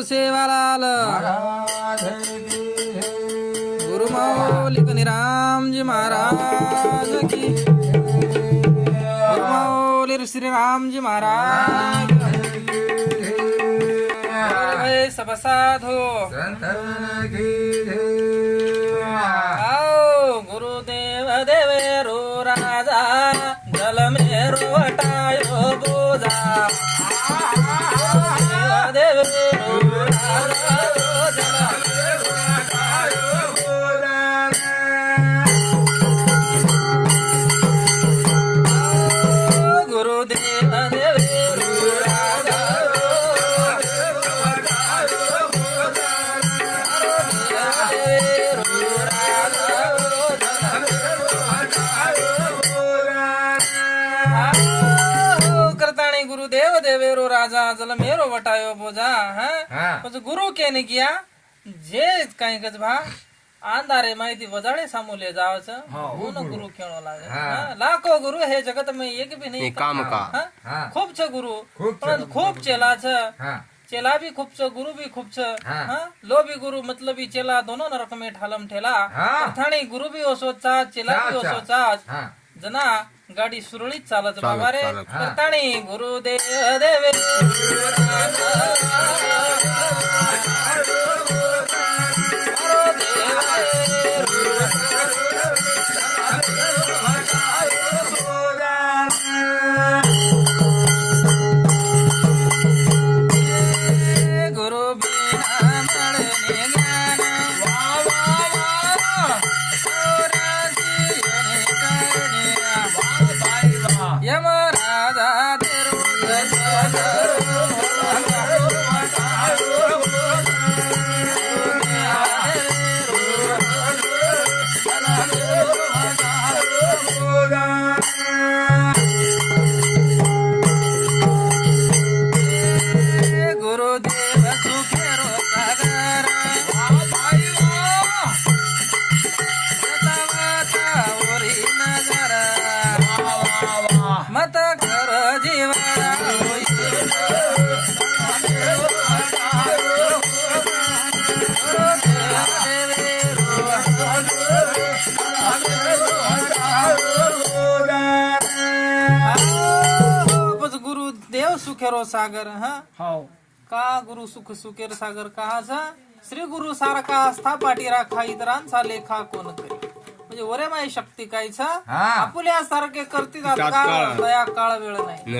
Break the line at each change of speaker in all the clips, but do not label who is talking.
सेवालाल गुरु मौलिक राम जी महाराज की गुरु मौलिक श्री राम जी महाराज सब साधु आओ गुरुदेव देवेरो राजा जल मेरो हटायो बोझा देवेरो राजा जल मेरो हटायो बोझा गुरुदेव देवेरो राजा गुरुदेव देवेरो राजा जल मेरो वटायो बोझा પછી ગુરુ કેને ગયા જે કઈ ગજભા આંધારે માહિતી વજાડે સામુ લે જાવ છે હું ગુરુ કેણો લાગે લાખો ગુરુ હે જગત में एक भी नहीं काम का खूब છે ગુરુ પણ खूब चेला છે चेला भी खूब छ गुरु भी खूब छ लो भी गुरु मतलब ही चेला दोनों नरक में ठालम ठेला थाणी गुरु भी हो सोचा चेला भी हो सोचा जना गाडी सुरळीत चालत बाबा रे करताणी गुरुदेव देवे गुरु बिना मळने ज्ञान यमराजा तेरो गुरुदेव सुखेरो सागर ओरी नगर मत कर जीवन गुरुदेव सुखेरो सागर का गुरु सुख सुखेर सागर कहा श्री गुरु सारखा आस्था पाठी राखा इतरांचा लेखा कोण करी म्हणजे वरे माई शक्ती काहीच आपुल्या सारखे करतील दया काळ वेळ नाही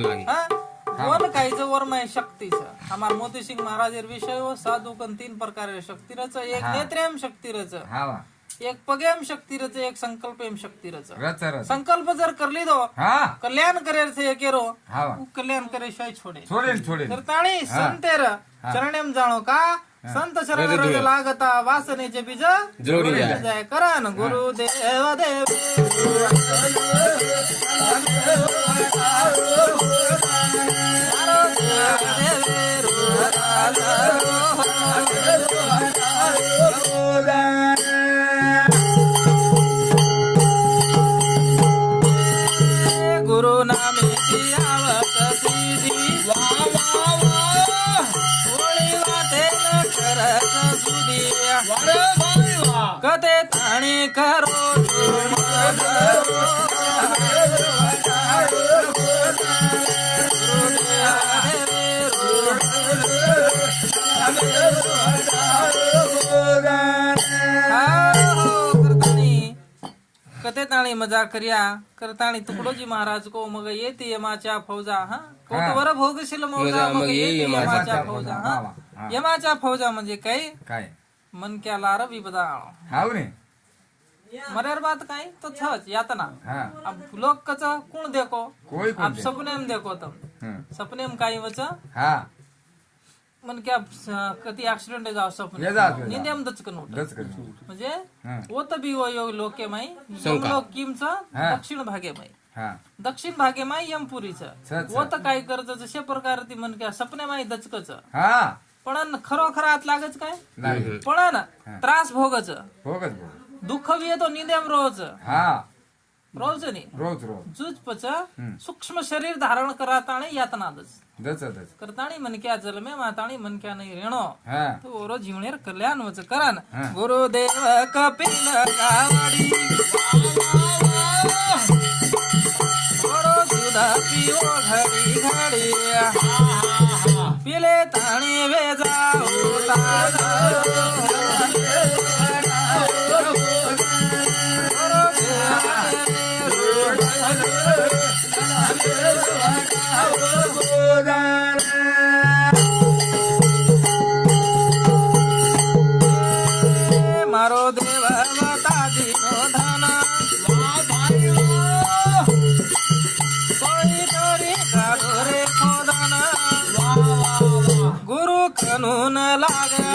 कोण काहीच वर माई शक्तीच हमार मोती सिंह महाराज विषय हो साधु कन तीन प्रकार शक्तीरच एक नेत्रेम शक्तीरच एक पगेम शक्तीरच एक संकल्पेम शक्तीरच संकल्प जर करली दो कल्याण करे से केरो कल्याण करे शाय छोडे तर ताणी संतेर चरणेम जाणो का संत शरण लागता वासनेचे बीज जोडी जाय करन गुरुदेव देव गुरु नामे आवत सीधी कते ताणी करो कते ताणी मजा कर्या करताणी तुकडोजी महाराज को मग येते यमाच्या फौजा कोतवर भोगशील मौजा मग येते यमाच्या फौजा यमाच्या फौजा म्हणजे काय मन क्या लार विपदा मरेर बात काय तो छच यातना अब लोग कच कोण देखो अब सपने में देखो तुम सपने में काय वच मन क्या कधी ऍक्सिडेंट जाव सपने निंदेम दचकन उठ म्हणजे होत बी हो लोक के माई लोक किमच दक्षिण भागे माई दक्षिण भागे माई यमपुरीच होत काय करत जसे प्रकार ती मन क्या सपने माई दचकच पण खरोखर आत लागच काय पण त्रास भोगच दुःख बी येतो निंदेम रोज रोज नाही
रोज
जुज पच सूक्ष्म शरीर धारण करत आणि यातनादच करताणी मनक्या जलमे माताणी मनक्या नाही रेणो तो ओरो जीवनेर कल्याण वच करान गुरुदेव कपिल कावडी ओरो दुधा पिओ घडी घडी पिले ताणी वेजा मारो देव बतादी नो धन कोई तोरी गाडोरे खोदन गुरु कानून लागे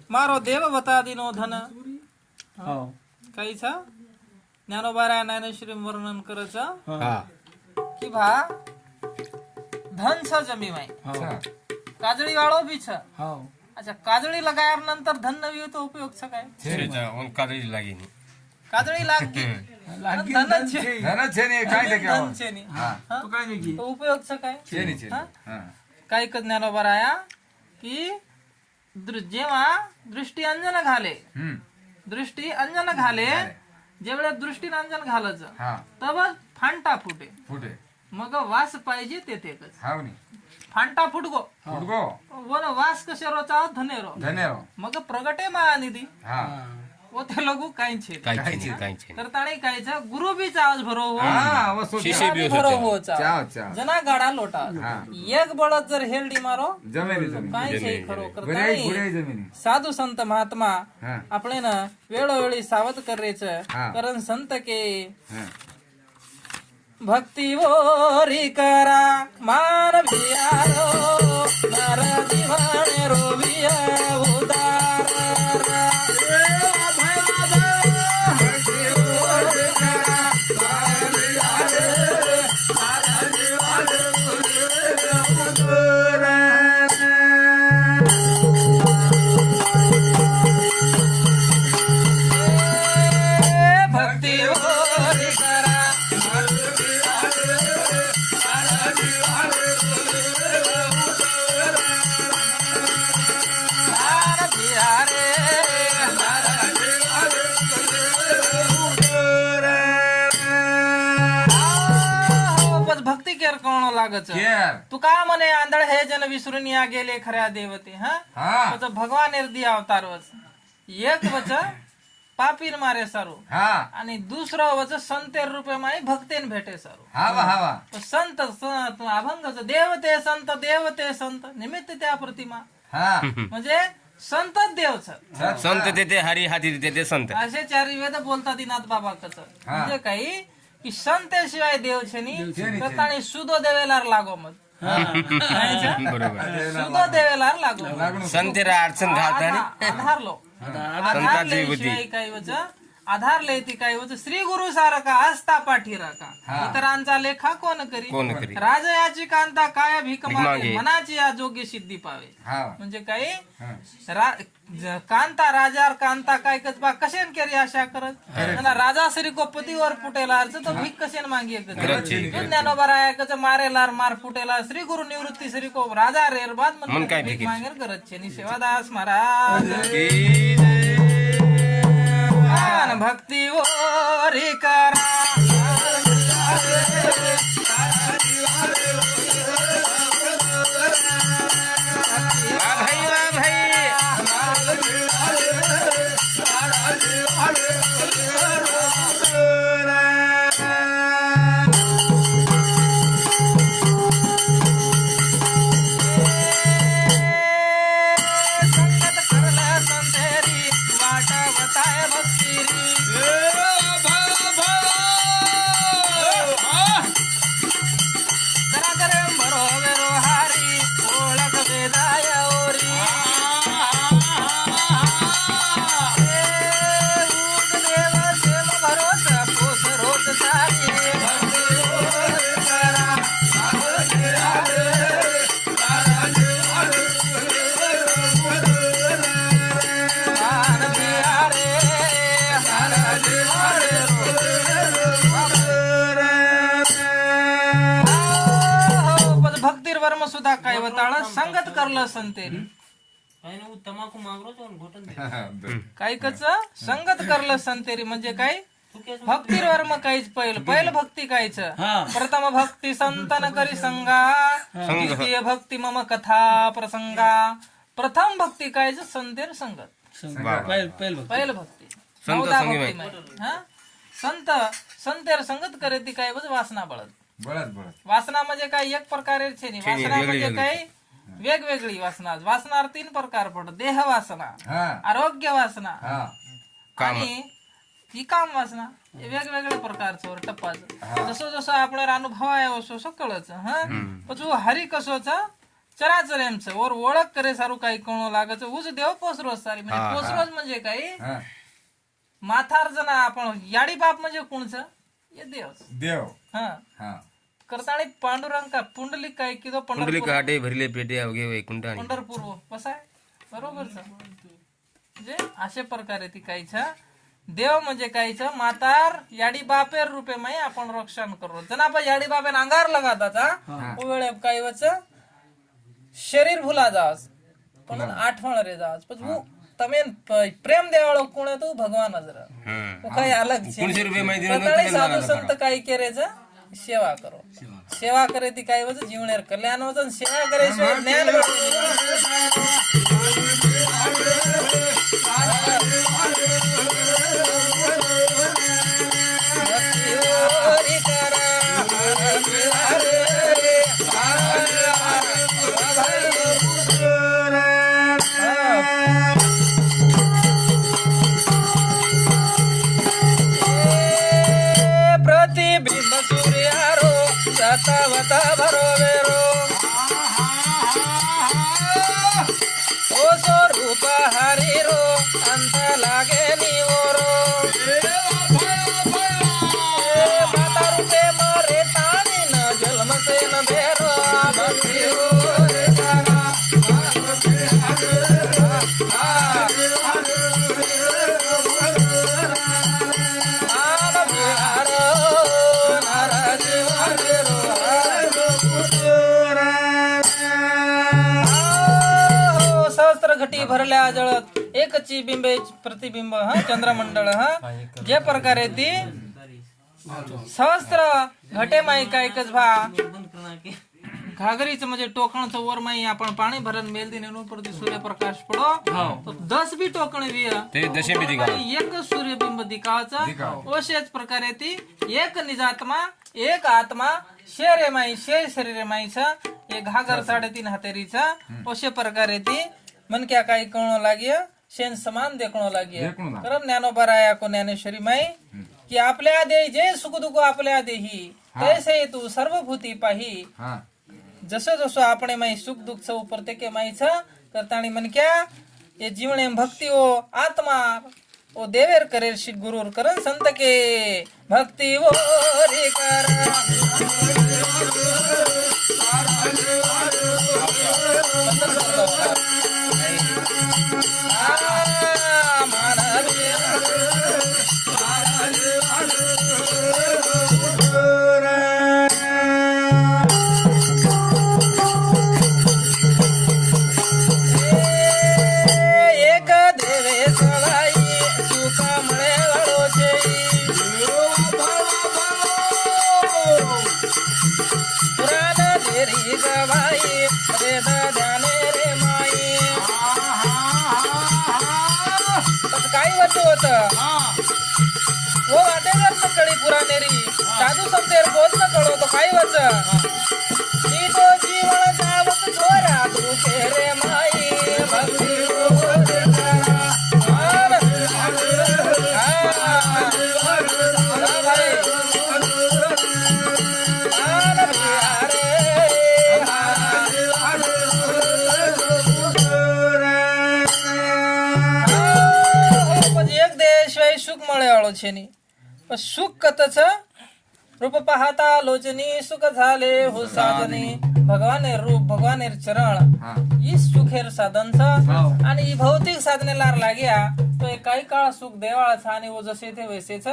मारो देव बतादी नो धन काहीचा ज्ञानोबारा ज्ञानेश्वरी वर्णन करायचं की भा धन छ जमी माई काजळी वाळो बी छ अच्छा काजळी लगायार नंतर धन नवी तो उपयोग छ काय
काजळी लागेनी
काजळी लागी धन छे
ने काय
धन छे नी तो उपयोग छ काय काय क ज्ञानोबारा आया की जेव्हा दृष्टी अंजन घाले दृष्टी अंजन घाले जेवढ्या दृष्टीने अंजन घालायचं तव फांटा फुटे मग वास पाहिजे ते फांटा फुटगो वन वास कसे रोचा धनेरो मग प्रगटे महानिधी वो ते लोगू काहीच तर ताणी कायचा गुरु बी चावज भरो हो शिष्य बी भरो हो जना गाडा लोटा एक बळत जर हेल्डी मारो काय छे खरो करताणी साधू संत महात्मा आपले ना वेळोवेळी सावध करायचं कारण संत के भक्ती वोरी करा मानवियारो नर दिवाणे रोविया उदार तुका म्हणे आंधळ हे जन विसरून या गेले खऱ्या देवते हा भगवान निर्दी अवतार वच एक वच पापीर मारे सारू आणि दुसरं वच संतेर रूपे माई भक्तेन भेटे सारू संत अभंगच देवते संत निमित्त त्या प्रतिमा म्हणजे संत देव
संत देते हरी हाती देते संत
असे चारी वेद बोलतात दिनाथ बाबा कच म्हणजे काही की संतेशिवाय देव छेनी प्रताणी सुदो देवेलार लागो मत सुदो देवेलार लागो
संतेरा अडचण घालतानी
आधारलो आधारले काही वच आधारले ती काही वच श्री गुरु सारखा आस्था पाठीरा का इतरांचा लेखा कोण करी राजयाची कांता काय भीक मागे मनाची या जोगी सिद्धी पावे म्हणजे काही कांता राजार कांता काय कसबा कशेन केरी आशा करत राजा श्री को पतीवर फुटेला अर्थ तो भीक कशेन मागे ज्ञानोबा कच मारेलार मार फुटेला श्री गुरु निवृत्ती श्री को राजा रेर बाद भीक मागेर करत छे सेवादास महाराज भक्ती वोरी करा सुद्धा काय बताळ संगत करलं संतेरी
तमाकू मागरो
काय कच संगत करलं संतेरी म्हणजे काय भक्तीवर्म काहीच पहिलं भक्ती कायच प्रथम भक्ती संतन करी संगा द्वितीय भक्ती मम कथा प्रसंगा प्रथम भक्ती कायच संतेर संगत पहिलं भक्ती नवदा भक्ती माहिती. हा संत संतेर संगत करे ती काय वासना बळत वासना म्हणजे काय एक प्रकारे छेनी वासना म्हणजे काय वेगवेगळी वासना वासनार 3 प्रकार पडत देह वासना आरोग्य वासना आणि ही काम वासना हे वेगवेगळ्या प्रकारचं टप्पाचं जसं जसं आपल्याला अनुभव आहे असं कळच हा पण हरी कसोच चराचर एमचं और ओळख करे सारू काही कोण लागायचं उज देव पोसरोज सारी म्हणजे पोसरोज म्हणजे काय माथार जना आपण याडी बाप म्हणजे कोणचं हे देव हा करताळी पांडुरंग पुंडलिक काय की तो
पुंडलिक आटे भरले पेटे अवघे वैकुंठ आणि
पंढरपूर कसं आहे बरोबरच म्हणजे अशा प्रकारे ती काहीच देव म्हणजे काहीच मातार याडी बापेर रूपे माई आपण रक्षण करू जना आपण याडी बापेन अंगार लगाता वेळे काही वच शरीर भुला जास पण आठवण रे जास पण તમે પ્રેમ દેવાળો કોણ હતું ભગવાન જ તો કઈ અલગ છે સાધુ સંત કઈ કરે છે સેવા કરો સેવા કરે તી કઈ વજે જીવનેર કલ્યાણ વજન સેવા કરે છે જ્ઞાન वता भरोवेरो ओ सो रूप हरिरो अंत लागे निवरो माता रूपे मारे तानी न जन्म से न बेरो भक्ति रे जागा घटी भरल्या जळत एकची बिंबे प्रतिबिंब चंद्रमंडळ जे प्रकारे ती सहस्त्र घटे माई कायकच भा घागरीच म्हणजे टोकणचं वर माई आपण पाणी भरण मेल दिन प्रति सूर्यप्रकाश पडो तो 10 बी टोकण एक सूर्यबिंब दिखावाचं अशाच प्रकारे ती एक निजात्मा एक आत्मा शेरे माई शेर शरीर माईच एक घागर 3.5 हातेरीचा अशा प्रकारे ती मन क्या काही कळणं लागिय शेन समान देखणं लागिय कारण ज्ञानोबराया को ज्ञानेश्वरी माई की आपल्या दे जे सुख दुःख आपल्या देही तैसे तू सर्वभूती पाही जसं जसं आपण माई सुख दुःख उपरते के माईच करताणी मन क्या ये जीवने भक्ती ओ आत्मा ओ देवेर करेल श्री गुरुर करण संत के भक्ती वो रे वो वाटेगर न कड़ी पुरानेरी साधु संतेर बोल न कळो तो काय वच नी तो जीवन जावत छोरा तू के रे माई भक्ती सुख कतच रूप पाहता लोचनी सुख झाले हो साधने भगवाने रूप भगवानेर चरण ही सुखेर साधनच आणि ही भौतिक साधने लार लाग्या तो काही काळ सुख देवाळाचा आणि वो जसे ते वैसेच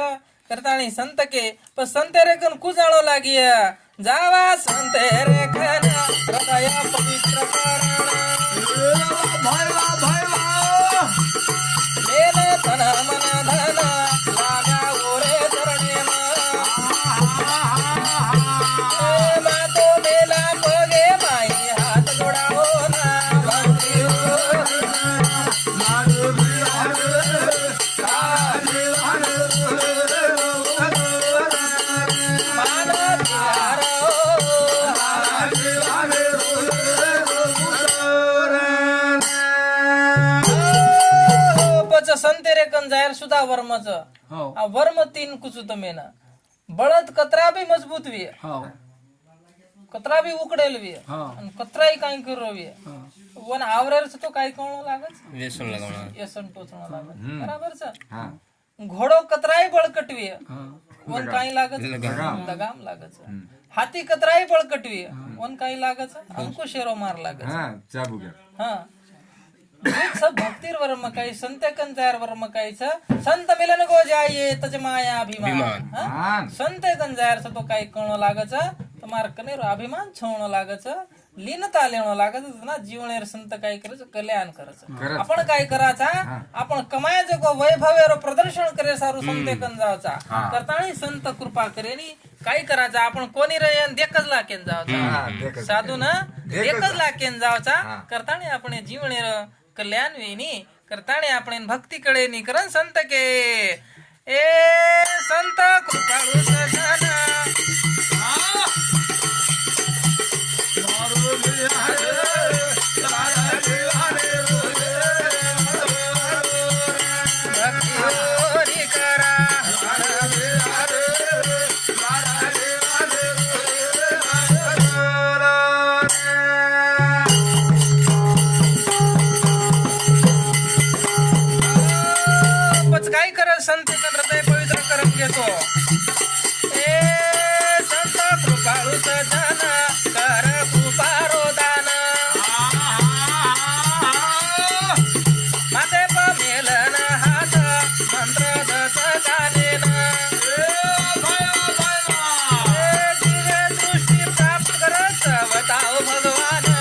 करता आणि संत के पण संत रेकन कुजाळो लागिया जावा संते रेखन हृदय पवित्र करण मेल तन मन धन लागा ओरे चरणे मातो मेला पगे माई हात जोडावो ना भक्ती संते रेकन जाहीर सुद्धा वर्मच वर्म 3 कुचुत मेना बळद कतरा भी मजबूत वी कतरा भी उकडेल वी आणि कतराही काही करू वी वन आवरेर तो काही कळणं लागत
व्यसन लगावणार
व्यसन टोचणं लागत बराबर घोडो कतराही बळकटवी वन काही लागत लगाम लागत हाती कतराही बळकटवी वन काही लागत अंकुशेरो मार लागत हा सब भक्तीर वर्म काही संत कंजार वर्म काहीच संत मिलन गो जाये तज माया अभिमान संत कंजार तो काही कळणं लागच तुम्हार कनेरो अभिमान छोणं लागच लीनता लेणं लागत ना जीवनेर संत काही करायचं कल्याण करायचं आपण काय करायचा आपण कमायचं को वैभवेरो प्रदर्शन करे सारू संत कंजावचा करतानी संत कृपा करेनी काय करायचं आपण कोणी रे देखच लाकेन जावचा साधू ना देखच लाकेन जावचा करतानी आपण जीवनेर कल्याण वेनी करताने आपण भक्तीकडे निकरण संत के ए संत कृपाळू सजन काय करत संत हृदय पवित्र करून घेतो ए संत कृपाळू सजन कर कृपारो दान माते मेलन हात मंत्र दस गानेन दिव्य दृष्टी प्राप्त करत बताओ भगवान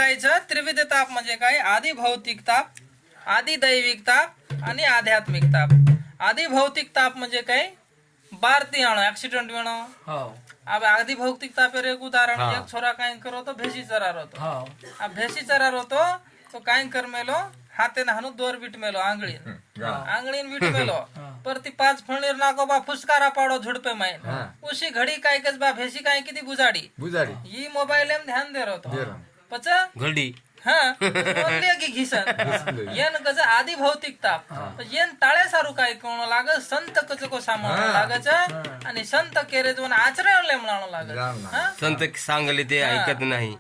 भक्ती त्रिविध ताप म्हणजे काय आधी भौतिक ताप आधी दैविक ताप आणि आध्यात्मिक ताप आधी भौतिक ताप म्हणजे काय बारती आणो ऍक्सिडेंट वेणो अब आधी भौतिक तापेर एक उदाहरण एक छोरा काय करो तो भेसी चरार होतो अब भेसी चरार होतो तो काय कर मेलो हाते हानू 2 बीट मेलो आंगळीन बीट मेलो पर ती 5 फणीर नाको बा फुसकारा पाडो झुडपे माइन उसी घडी काय कस बा भेसी काय किती बुजाडी ही मोबाईल एम ध्यान दे रहो पच
घडी
हाँ की घिसन येन कस आधी भौतिक ताप येन ताळे सारू काय कोण लाग संत कच को सामान लागच आणि संत केरे दोन आचरण लेमणानो लागत
संत सांगले ते ऐकत नाही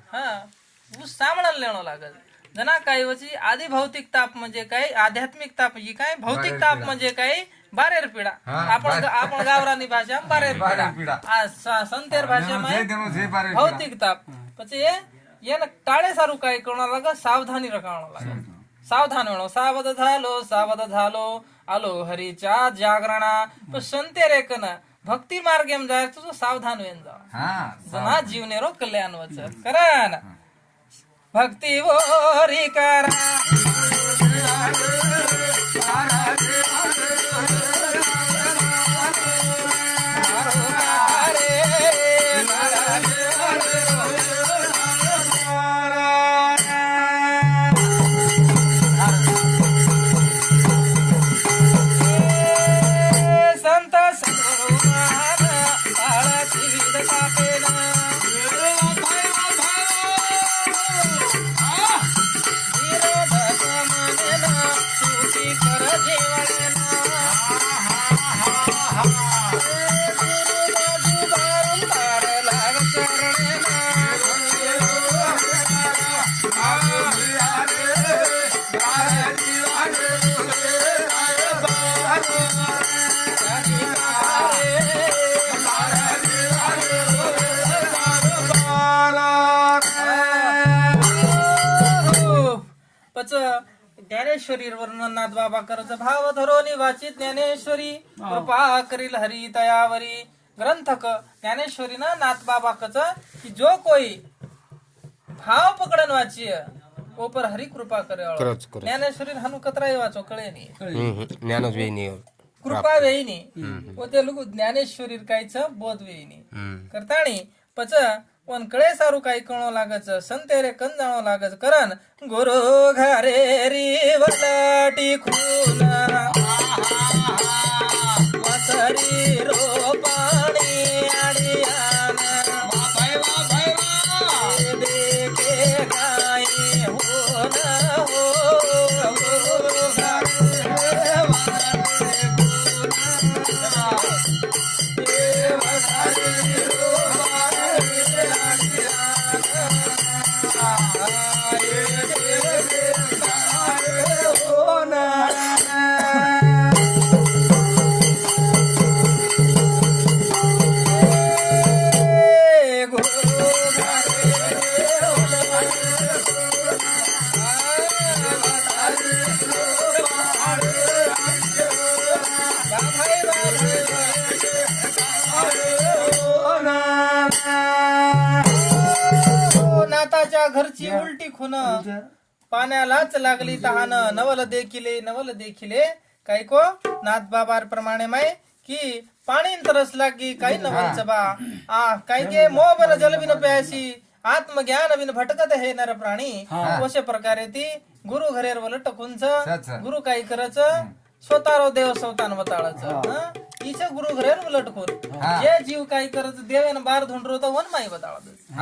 उ सामणन लेणो लागत जना काय वची आधी भौतिक ताप म्हणजे काय आध्यात्मिक ताप ही काय भौतिक ताप म्हणजे काय बारेर पिढा आपण गावरानी भाषा बारेर पिढा संतेर भाषा भौतिक ताप પછી येन टाळे सारू काय करणं लाग सावधानी रखावणं लागत सावधान वेणो सावध झालो आलो हरीच्या जागरणा पण संते रेकन भक्ती मार्गेम जाय तुझं सावधान वेन जा जना जीवनेरो कल्याण वच करा ना भक्ती वोरी करा पच ज्ञानेश्वरी वर्णन नाथ बाबा करज भाव धरोनी वाचित ज्ञानेश्वरी कृपा करील हरी तयावरी ग्रंथक ज्ञानेश्वरी ना नाथ बाबा कच की जो कोई भाव पकडन वाचिय ऊपर हरी कृपा करे
खरंच, खरंच.
ज्ञानेश्वरी हनु कतराई वाचो कळे नाही
ज्ञानच वेणी
कृपा वेईनी व ते लोक ज्ञानेश्वरी कायच बोध वेईनी करताणी पच पण कळे सारू काही कळो लागच संतेरे कन जाणो लागच करन गुरु घरे री वलाटी खून मसरी रो पाणी आडियान देखे गाय हो न हो गुरु घरे नाताच्या घरची उलटी खुन पाण्यालाच लागली तहान नवल देखिले काय को नाथ बाबा प्रमाणे माय की पाणी तरस लागी काही नवलच बा काय के मोह बन जल बिन प्यासी आत्मज्ञान बिन भटकत हे नर प्राणी अशा प्रकारे ती गुरु घरेर वलट कुंच गुरु काही करच स्वतःरो देव स्वतान बताळच इच गुरु घरेर उलट खोर जे जीव काही करत देवेन बार धुंडरो तो वन माई बताळत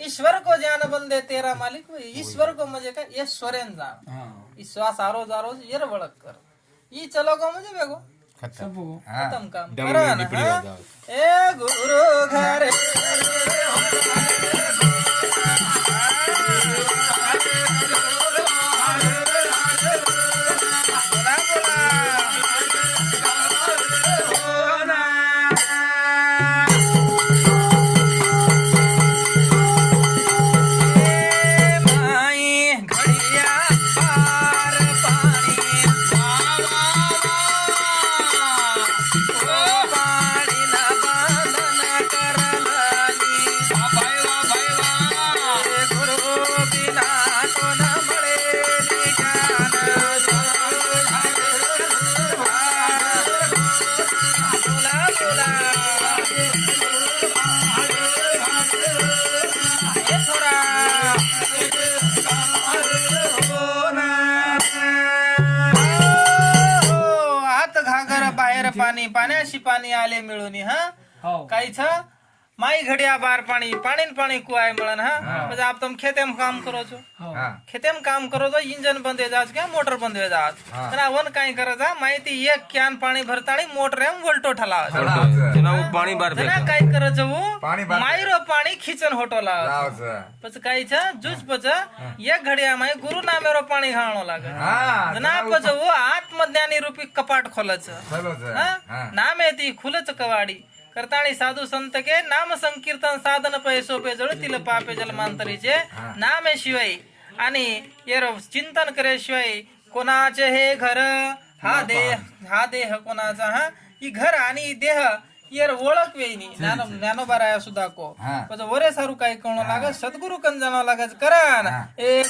ईश्वर को ज्ञान बंदे तेरा मालिक हुई ईश्वर को म्हणजे काय ईश्वरेन जाण ईश्वास आरो जारो येर वळक कर ई चलो गो म्हणजे बेगो खतम काम करा ना ए गुरु घरे पाणी पाण्याशी पाणी आले मिळून हा काहीच माई घडिया बार पाणी पाणी पाणी कुआय मिळन हा म्हणजे आप तुम खेतेम काम करो छो खेतेम काम करो तो इंजन बंद हो जात क्या मोटर बंद हो जात ना वन काय करायचा माहिती एक कॅन पाणी भरतानी मोटर एम वोल्टो ठला
पाणी बार
ना काय करायचं वो माईरो पाणी खिचन होटोला पच काहीच जुज पच एक घडिया माई गुरु नामेरो पाणी घालणो लागे ना पच वो आत्मज्ञानी रूपी कपाट खोलच नाम येती खुलच कवाडी करताणी साधू संत के नाम संकीर्तन साधन पै सोपे जळतील पापे जलमांतरीचे नामे शिवाय आणि येर चिंतन करे शिवाय कोणाचे हे घर हा देह कोणाचा हा ही घर आणि देह येर ओळख वेईनी ज्ञानोबाराया सुद्धा को पण वरे सारू काही कळणं लागत सद्गुरु कन जाणं लागत करान ए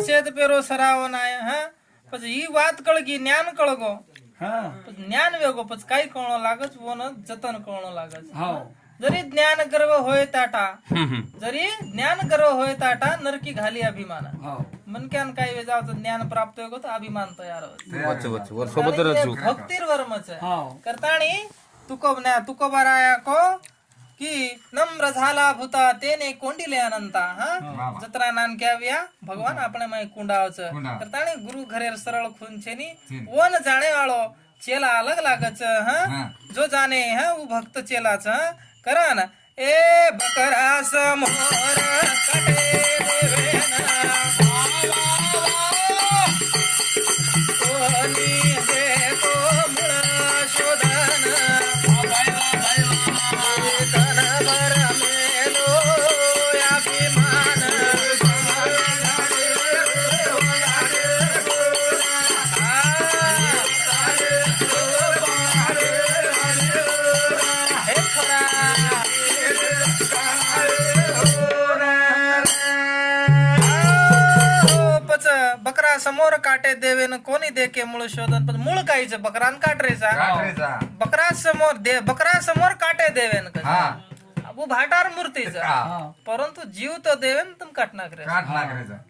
शेत पेरो सराव नाही हा पण ही वात कळ की ज्ञान कळ गो ज्ञान वेगो पण काही कळणं लागत वन जतन कळणं लागत जरी ज्ञान गर्व होय ताटा नरकी घाली अभिमान मनक्यान काय वेजावत ज्ञान प्राप्त होतो तर अभिमान तयार होत भक्तीर वर्मच करताणी तुको बराया को की नम्र झाला भूता तेने कोंडिले अनंता हा जत्रा नानक्या व्या भगवान આપણે માં કુંડાવછ કરતાણે ગુરુ ઘરે સરળ ખૂન છે ની ઓન જાણે વાળો ચેલા અલગ લાગછ હા જો જાને હા હું ભક્ત ચેલા છ કરાન એ બકરા સમોર કટે દેવેના ઓની દેખો મૂળ શોધન बकरा समोर काटे देवे न कोणी देखे मूळ शोधन पण मूळ काहीच बकरान काटरेचा बकरा समोर काटे देवे न अबू भाटार मूर्तीचा परंतु जीव तो देवे न तुम काटना करे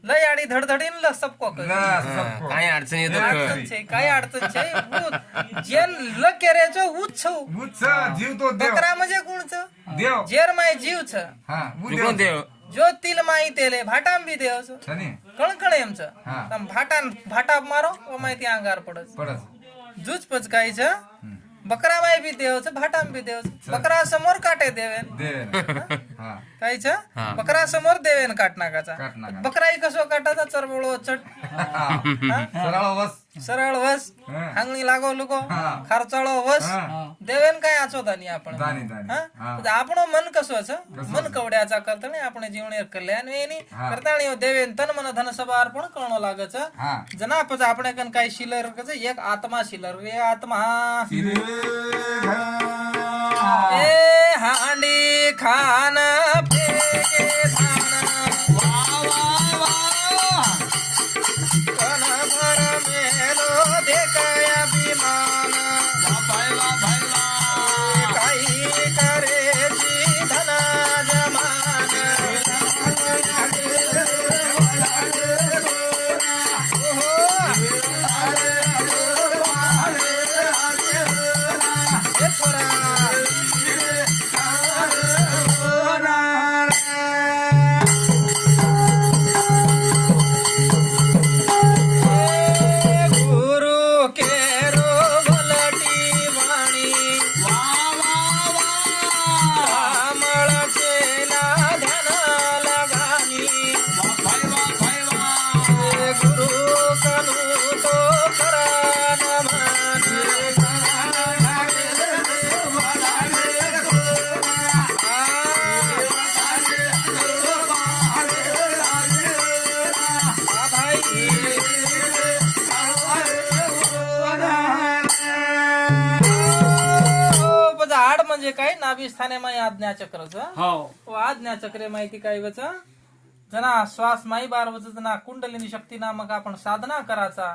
लय आडी धडधडीन ल सबको
काही अडचण येतो
अडचण छे काय अडचण छे जेन ल केरेचो उच्छ
जीव तो देव
बकरा म्हणजे कोणच
देव
जेर माय जीव छ
देव
जो तिल माई तेले भाटाम बी देवच कणकण एमच तम भाटा मारो ओ माहिती अंगार पडच जूच पच काहीच बकरा माय बी देवच भाटाम बी देवच बकरा समोर काटे देवेन काहीच बकरा समोर देवेन काटनाकाचा बकराई कसो काटाचा चरबळो चट सरळ वस हांगणी लागो लुको खर्चाळो वस देवेन काय आचोदानी आपण आपण मन कसो मन कवड्याचा करताने आपण जीवनेर कल्याण वेनी करताने देवेन तन मन धन सबार पण कळणो लागच जनापच आपण कन काय शिलर कच एक आत्मा शिलर रे आत्मा ए हांडी खान फेके धान देखया विमान काही करे जी धना जमान म्हणजे काय नाभी स्थाने माई आज्ञा चक्रच आज्ञा चक्रे माहिती काय वच जना श्वास माई बार वच जना कुंडलिनी शक्ती नामक आपण साधना कराचा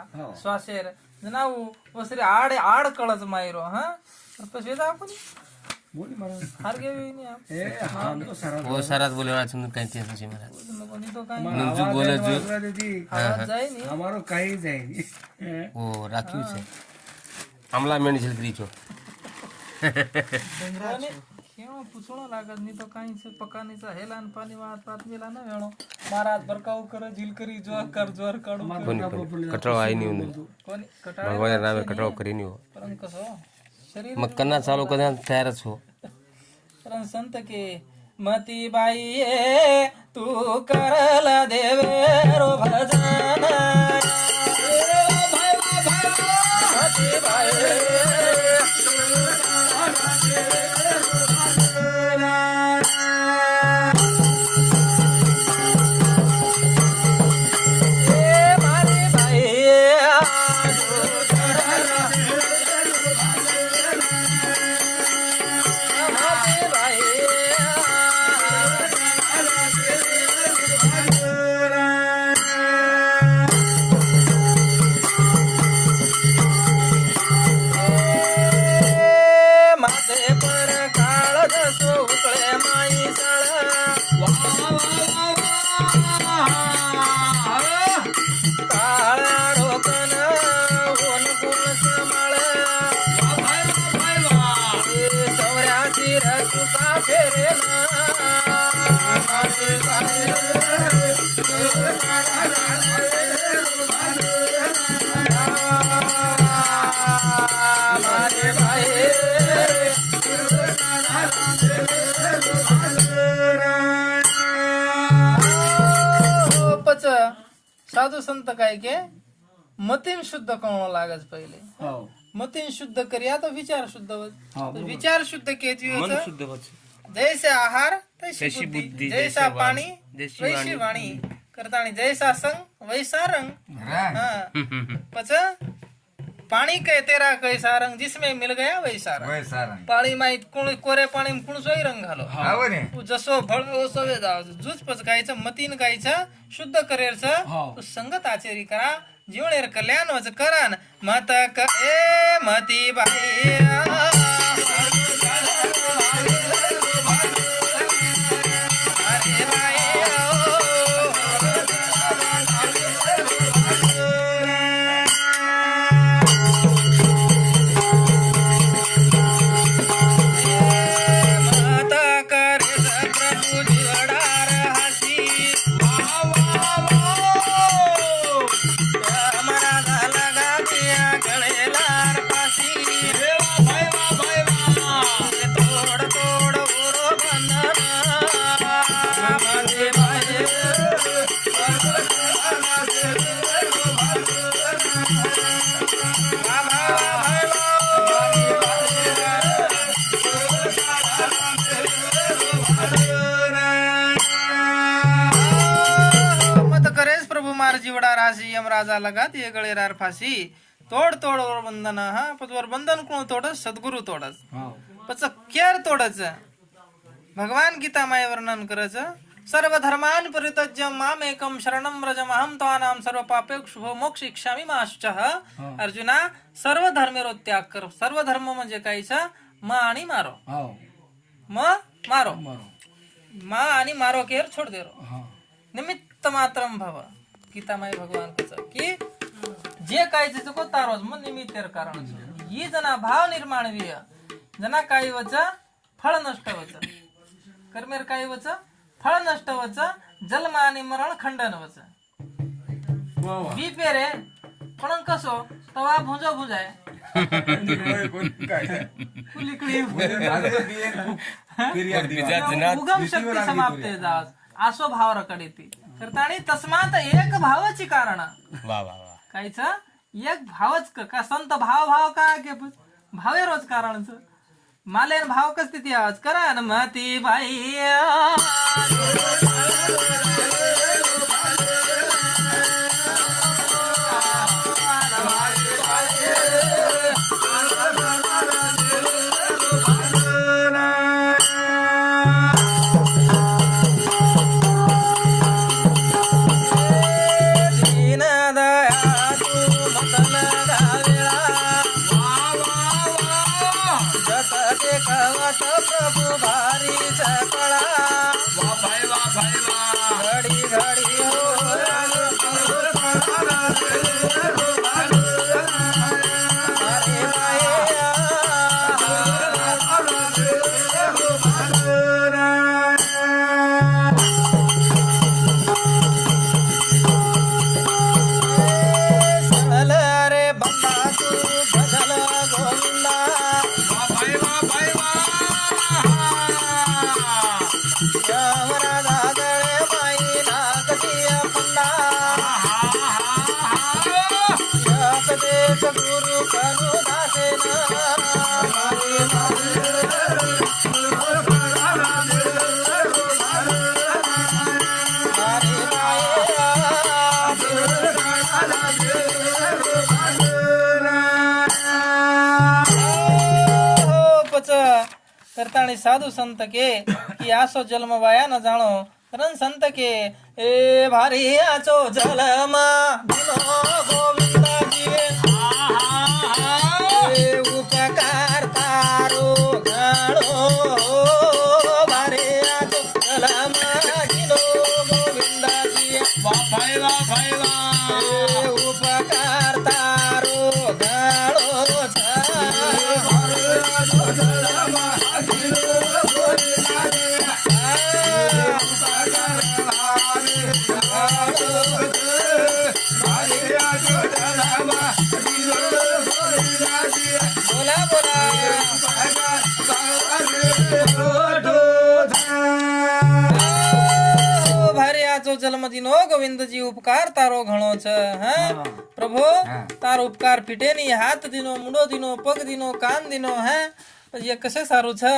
श्वासेर जना वसरे आड आड कळच मायरो हा तसे आपण बोली महाराज हार गेवी
वो सारात बोले वाचून काही ते तुझे महाराज
तो काय
नंजू बोले जो
जाय नी
हमारो काही जाय
ओ राखीव छे हमला मेण झलकरी छो
डंगराने केवळ पुछणो लागत नी तो काही से पकानीचा हेलान पाणी वात पात मिला ना वेणो महाराज बरकाऊ कर झिलकरी जोर काढू
कोणी कटळ आई नी
कोणी कटाळ
भगवान नामे कटळ करी नी हो
परं कसो शरीर
मग कन्ना चालू कदा तयारच हो
परं संत के मती बाई तू करल देवे रो भजन मती बाई भाषे रे साधू संत काय के मतीन शुद्ध करणं लागच पहिले
हो
मतीन शुद्ध करिया तर विचार शुद्ध होत
हो,
विचार शुद्ध केती
मन
होत
शुद्ध होत
जैसे आहार तैसी
तैसी
बुद्धी
बुद्धी,
जैसा
जैसे
पाणी
जैसी
वैसी वाणी करतानी जैसा संग वैसा रंग
रंग
हाँ पच पानी कह तेरा कैसा रंग जिसमें मिल गया वैसा रंग
वैसा रंग
पाणी माहित कोण कोरे पाणी कोण सोय रंग घालो
हो ने
जसो फळ सवे जाव जुच पच गायचं मतीन गायचं शुद्ध करेरचं
हो.
संगत आचरी करा जीवनेर कल्याण वच करान मत क ए मती बाई अरे बाई माता करे प्रभु जीवडार हासी हमारा लगा दिया गळेलार पासी तोड तोड उरो बंधन माझे माझे मत करेस प्रभु मार जीवडा राशी यम राजा लगात ये गळेरार फाशी तोड तोड वर बंधन हा पदवर बंधन कोण तोडस सद्गुरु तोडस
हो
पच केर तोडच भगवान गीता माय वर्णन करच सर्व धर्मान परित्यज्य माम एकम शरणम व्रजम अहम त्वानाम सर्व पापेभ्यो मोक्ष इच्छामि मा शुचः अर्जुना सर्व धर्मेरो त्याग कर सर्व धर्म म्हणजे कायचा म आणि मारो
हो
म मारो
बरो
मा आणि मारो केर छोड दे रो
हो
निमित्त मात्रम भव गीतामाई भगवान कसं की जे काय को तारोज मग निमित्त कारण ही जना भाव निर्माण विय जना काही वच फळ नष्ट वच कर्मेर काही वच फळ नष्ट वच जन्म आणि मरण खंडन वच बी पेरे पण कसो तवा भुंजो भुंजाय कुलिकडी उगम शक्ती समाप्त जास आसो भाव रकडी ती करतानी तस्मात एक भावाची कारण
वा वा वा
कायच एक भावच का संत भाव भाव का के भावे रोज कारणच मालेन भाव कस तिथे आवाज करा न मती बाई दीन दया तू मतल गावेळा जत ते कवत प्रभु भारी सकळा घडी घडी हो अरे बाया चल रे बंदा तू बदल गोविंदा यमराजा गळे माई नागदिया फंदा यस देश गुरु कनु दासेन अरे पच करताणी साधू संत के की आसो जन्म वाया न जाणो रन संत के ए भारी आचो जलम दिनो गोविंदा जी ए उपकार तारो गाणो भारी आचो जलम दिनो गोविंदा जी ए उपकार तारो गाणो उपकार तारो घणो छ हाँ प्रभु तार उपकार फिटे नहीं हाथ दिनो मुंडो दिनो पग दिनो कान दिनो है ये कसे सारू छ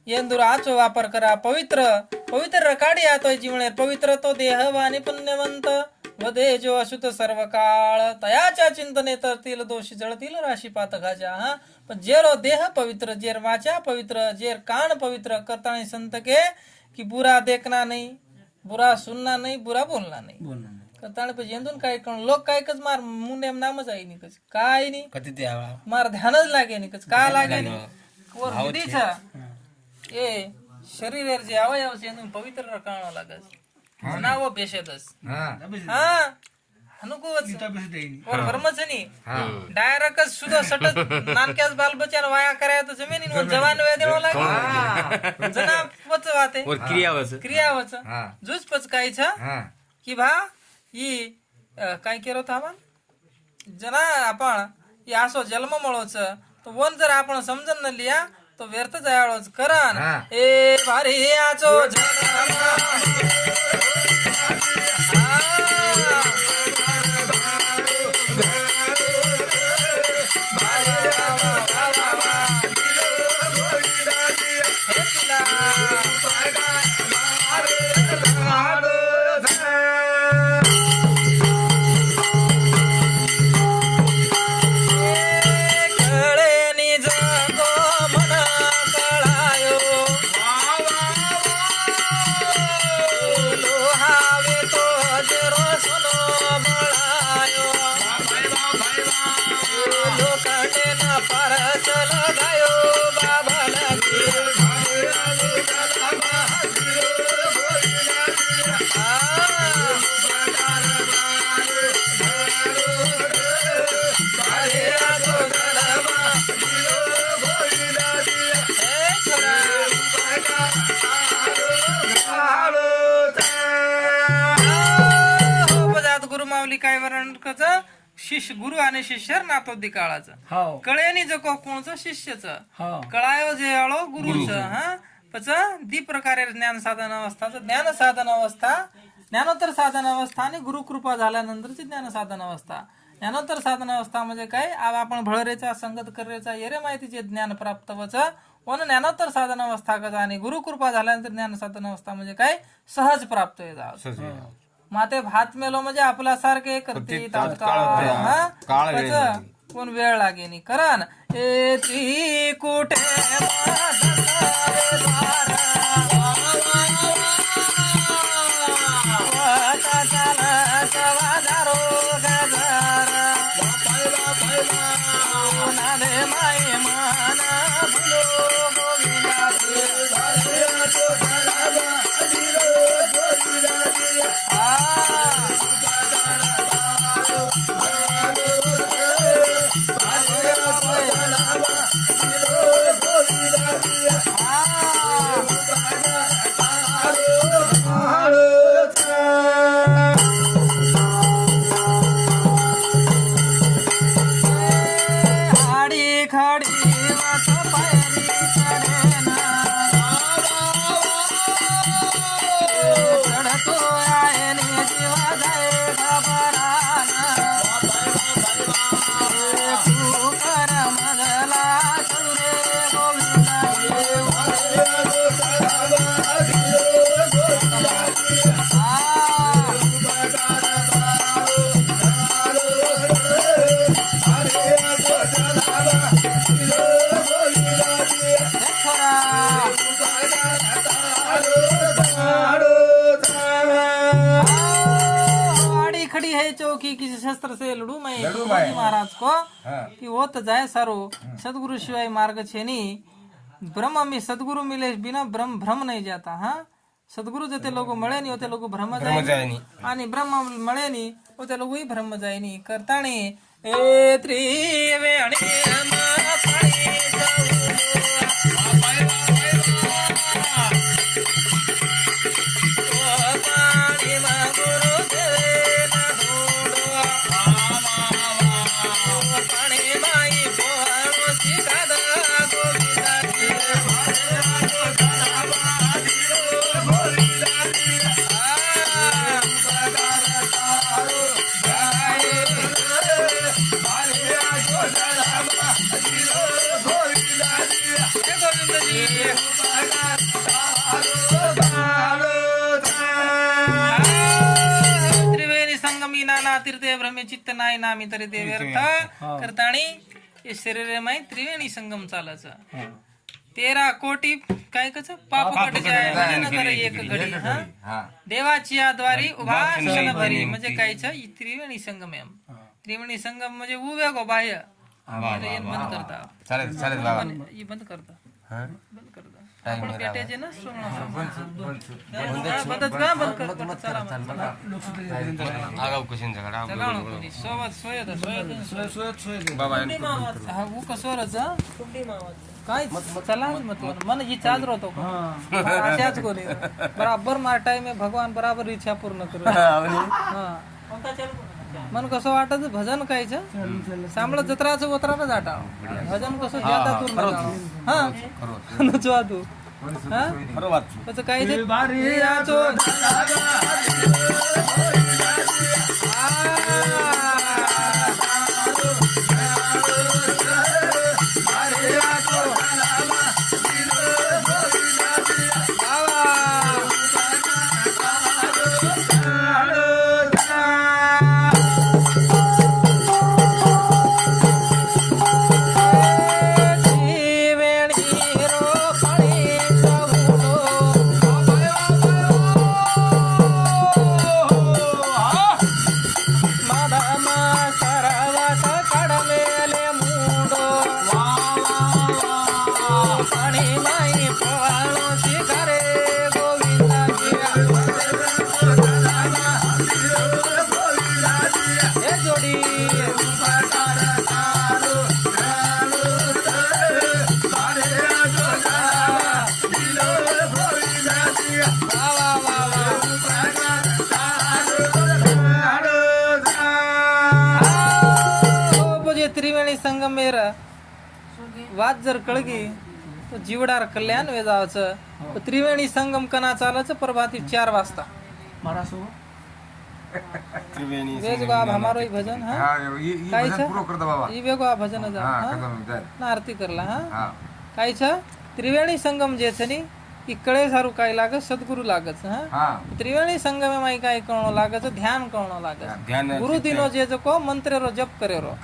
येंदुर आचो वापर करा पवित्र पवित्र रकाडी आतोय जीवने पवित्र तो देह वाणी पुण्यवंत वदे जो अशुत सर्व काळ तयाच्या चिंतने तरतील दोषी जळतील राशी पातकाच्या हा पण जेरो देह पवित्र जेर वाचा पवित्र जेर कान पवित्र करताणी संत के कि बुरा देखना नहीं बुरा सुनना नहीं बुरा बोलना नहीं
बोलना नाही.
करताणी पण येंदून काय कण लोक काय कच मार मुंडेम नामच आहे नि कच काय नाही
कधी द्यावा
मार ध्यानच लागे नि कच का लागे नि वर विधीच ए शरीर जे अवयव છે એનું પવિત્ર રકાણો લાગે છે નાવો બેસેદસ હા અનુકૂળ
तिथं बस देईन.
और ब्रह्मचनी डायरेक्ट सुद्धा सटत नानक्यास बाल बच्चा वाया कराय तर जमिनी वर जवान वे देवा लागे जना पच वाते
और क्रियावच
क्रिया वच जुज पच काय छ की भा ई काय केरो थावा जना आपण ई आसो जन्म मळो छ तो वन जर आपण समजन न लिया तो व्यर्थ जायळोच करान ए भारी आचो काय वर्णन कच शिष्य गुरु आणि शिष्यर नातोदी काळाचं
हो
कळेनी जो कोणचं शिष्यच
हो
कळायो जे आळो गुरुच हा पच दी प्रकारे ज्ञान साधन अवस्था ज्ञान साधन अवस्था ज्ञानोत्तर साधन अवस्था आणि गुरु कृपा झाल्यानंतरची ज्ञान साधन अवस्था ज्ञानोत्तर साधन अवस्था म्हणजे काय आपण भळरेचा संगत करेचा येरे माहितीचे ज्ञान प्राप्त वच वन ज्ञानोत्तर साधन अवस्था कचा आणि गुरु कृपा झाल्यानंतर ज्ञान साधन अवस्था म्हणजे काय सहज प्राप्त होईल माते भात मेलो म्हणजे आपला सारखे करते कोण वेळ लागे नि करण ए ती कुठे माय माना खड़ी है चौकी किसी शस्त्र से लड़ू मैं गुरुजी महाराज को कि वो तो जाए सारो सदगुरु शिवाय मार्ग छेनी ब्रह्म में सदगुरु मिले बिना ब्रह्म भ्रम नहीं जाता हाँ सदगुरु जते लोग मळे नहीं होते लोग भ्रम जाए आणि ब्रह्म मळे नहीं होते लोग ही भ्रम जाए नहीं करताणी ए त्रिवेणी ते भ्रमे चित्त नाही नामी तरी ते व्यर्थ करताणी हे शरीर माई त्रिवेणी संगम चालायचं 13 कोटी काय कच पाप कट जाय भजन कर एक घडी हा देवाची आद्वारी उभा क्षण भरी म्हणजे कायच त्रिवेणी संगम आहे त्रिवेणी संगम म्हणजे उभे गो बाह्य बंद करता
चालेल चालेल बाबा
बंद करता
हा
बंद करता
टाइम
आपण
आहे
भेटायचे ना बंदच का बंद करता चला
आगाव कुशीन जगडा
चला सोबत सोयत
बाबा
हा वो कसोरच काय चला मतलब मन ही चादर होतो अशाच कोणी बराबर मार टाइम में भगवान बराबर इच्छा पूर्ण करू हा मन कसं वाटत भजन कायचं सांभळ जत्राचं वत्रानं जाटा भजन कसं ज्यादा दूर हा नचवा तू हा
बरोबर
कसं कायचं त्रिवेणी संगमेर वाद जर कळगी तर जीवडार कल्याण वेजावचं त्रिवेणी संगम कना चालायचं प्रभाती 4 वाजता
त्रिवेणी
वेगवा हमारो भजन हा कायच
पूर्ण करतो बाबा
ई वेगवा भजन जा ना आरती करला हा कायच त्रिवेणी संगम जे छनी इकडे सारू काय लागत सद्गुरु लागत हा त्रिवेणी संगम में माई काय करणो लागत ध्यान करणो लागत गुरु दिनो जे को मंत्र रो जप करे रो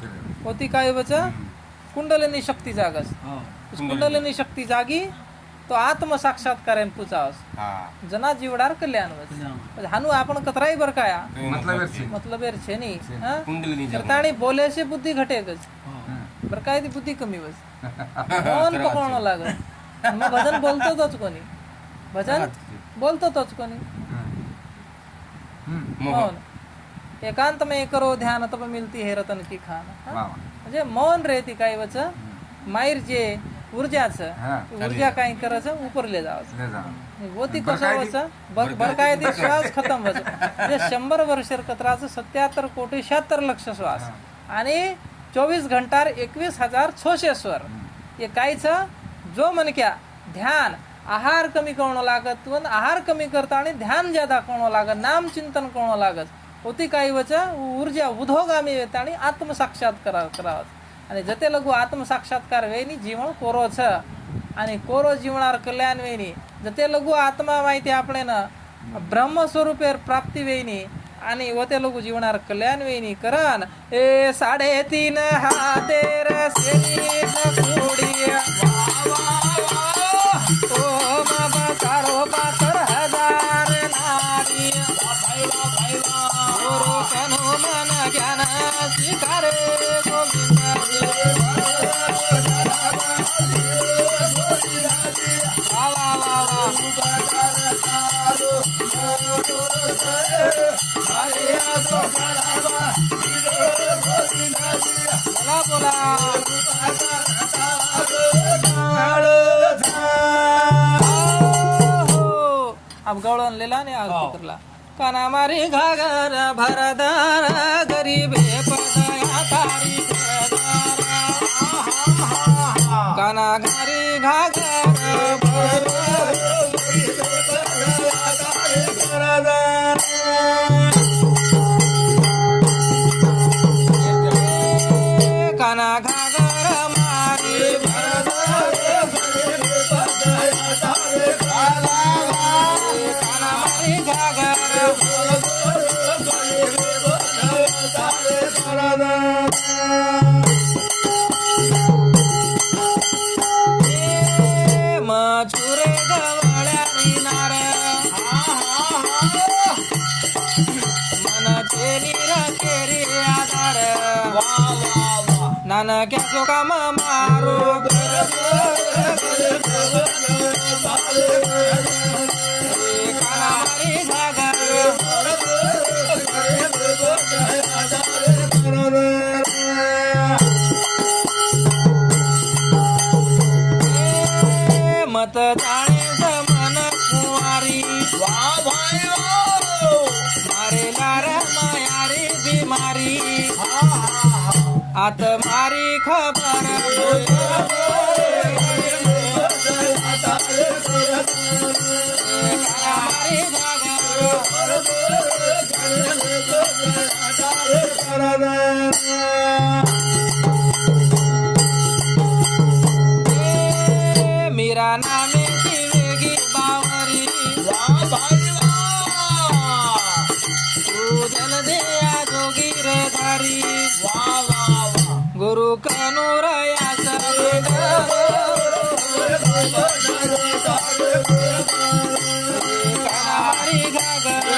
होती काय बच कुंडलिनी शक्ती जागस कुंडलिनी शक्ती जागी तो आत्म साक्षात्कार पुचावस जना जीवडार कल्याण वच हानु आपण कतराई बर काया मतलब छे नी
कुंडलिनी
करताणी बोले से बुद्धी घटेगच बर काय ती बुद्धी कमी वस मन पकडणं लागत मग भजन बोलतो तोच कोणी भजन बोलतो तोच कोणी मौन एकांत में करो ध्यान तब मिलती है रतन की खान म्हणजे मौन रहती काय वच मायर जे ऊर्जाच ऊर्जा काय करायचं उपरले जावं होती कसं वच बर काय ती श्वास खतम वच म्हणजे 100 वर्ष कत्राचं 77 कोटी 76 लक्ष श्वास आणि 24 घंटार 21,600 स्वर हे कायच जो मन क्या ध्यान आहार कमी करणं लागत व आहार कमी करता आणि ध्यान ज्यादा करणं लागत नाम चिंतन करणं लागत होती काही वच ऊर्जा उधोगामी येत आणि आत्मसाक्षात्कार करावं आणि जते लघु आत्मसाक्षात्कार वेनी जीवन कोरो छ आणि कोरो जीवनार कल्याण वेनी जते लघु आत्मा माहिती आपले ना ब्रह्मस्वरूपेर प्राप्ती वेनी आणि वते लघु जीवनार कल्याण वेनी करन ए 3.5 हातेर सेनी कुडी ओ बाबा सारो 72,000 नारी गुरु कनो मन ज्ञान स्वीकारे बोला अब गवळण लेला ने आरती करला काना मारी घागर भरदार गरीबे पदया तारी काना घारी घागर काना घागर मारी काना मारी घागर मणक्याचो काम मारो काना मारी घागर मत जाणे मन कुवारी मारे लार मायारी बीमारी आत मारी खबर मारी मीरा नामे वेगी बावरी पूजन देया जोगी रे धारी गुरु कनुरया सवेग कानारी घागर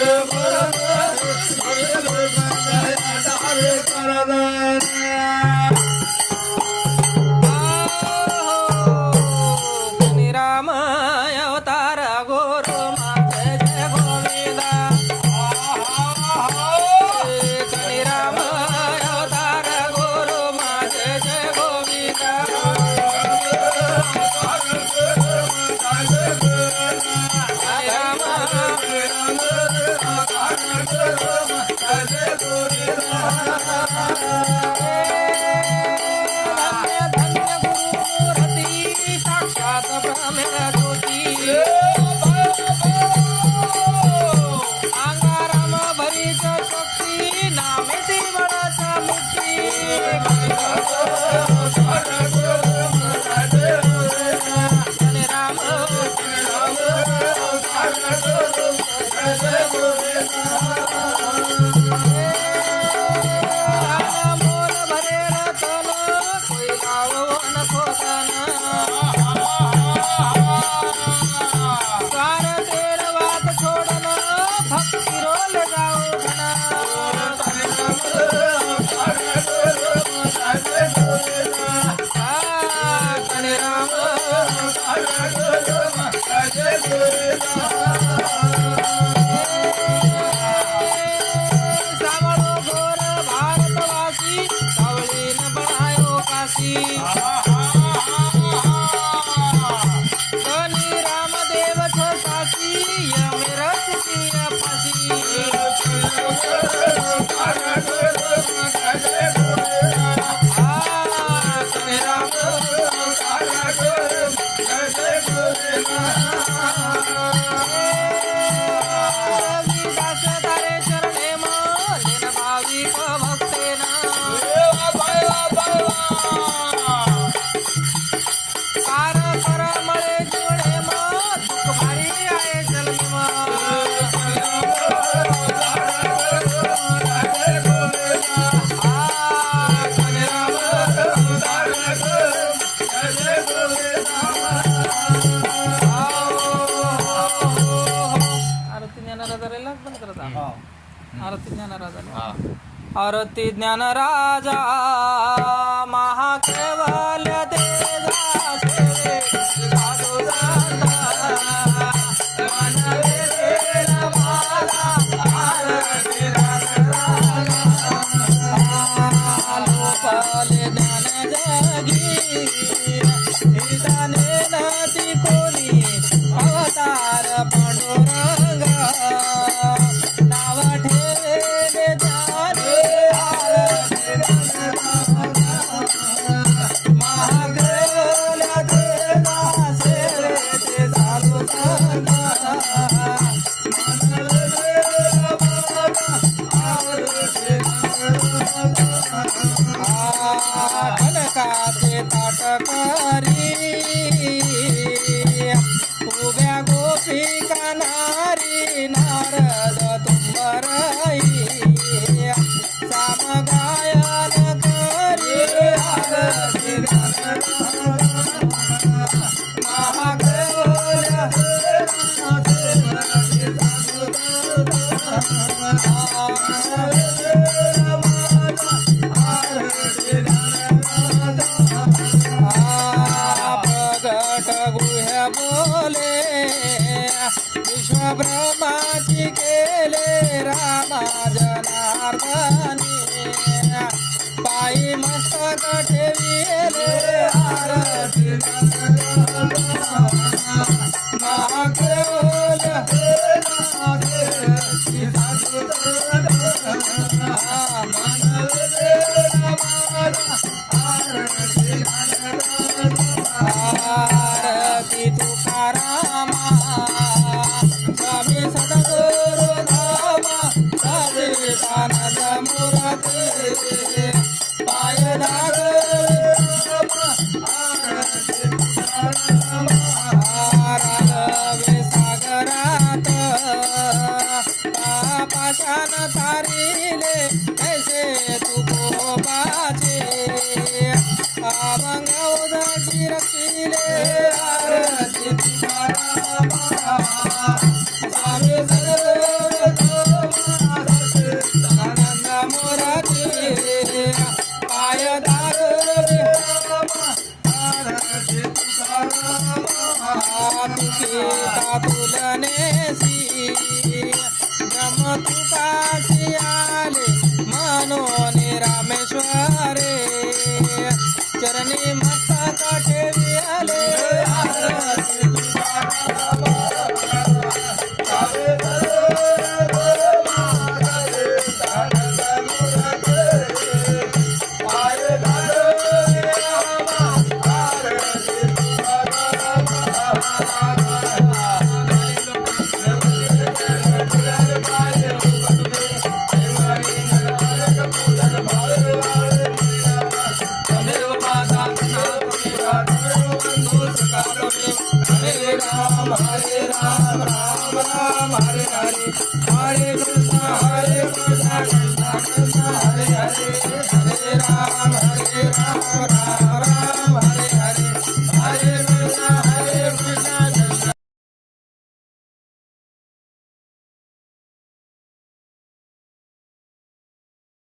राम अवतार गोरो माझे जय गोविंदा कनी राम अवतार गोरो माझे जय गोविंदा अंगाराम भरीच शक्ती नामे ती बळाचा मुक्ती राम मोल भरे रतन कोई लावो न खोदना सार तेर बात छोड़ना भक्ति रोल जाओ घना कने राम सावळो घोर भारतवासी सावळीन बनायो काशी कनी रामदेव छो सासी यमेरा चितिया फासी कने राम विदास तारे चरणे लेन भाविक भक्तेना पार कर मळे जुळे दुःख भारी आहे जन्म आरती ज्ञानराजाला बंद करता आरती ज्ञानराजाला आरती ज्ञानराजा महाकेवल देजा सेवे साधू लोकाल ज्ञान जगी हिताने नती कोणी अवतार पांडुरंग नाव ठेवेले जाने महादेवल्या देवा सेवे ते साधू संग कनकाचे ताटकरी उभ्या गोपिका नारी नारद तुंबरई सामगायन करी महादेवल्या विश्वब्रह्माची केले रामा जनार्दनी पायी मस्तक ठेविले आरती आरती तुकारामा स्वामी सद्गुरु धामा सच्चिदानंद मूर्ती पाय राघवे सागरात पापाशान तारिले ऐसे तू गोपाचे अभंग उदाची रक्षिले आरती तुकारामा स्वामी सच्चिदानंद मूर्ती पाय दागवे तुलनेसी ब्रह्म तुकासी आले मनोनी रामेश्वरे चरणी मस्तक ठेवी आले आरती Hare Ram, Ram Ram, Hare Hare, Hare Krishna, Hare Krishna.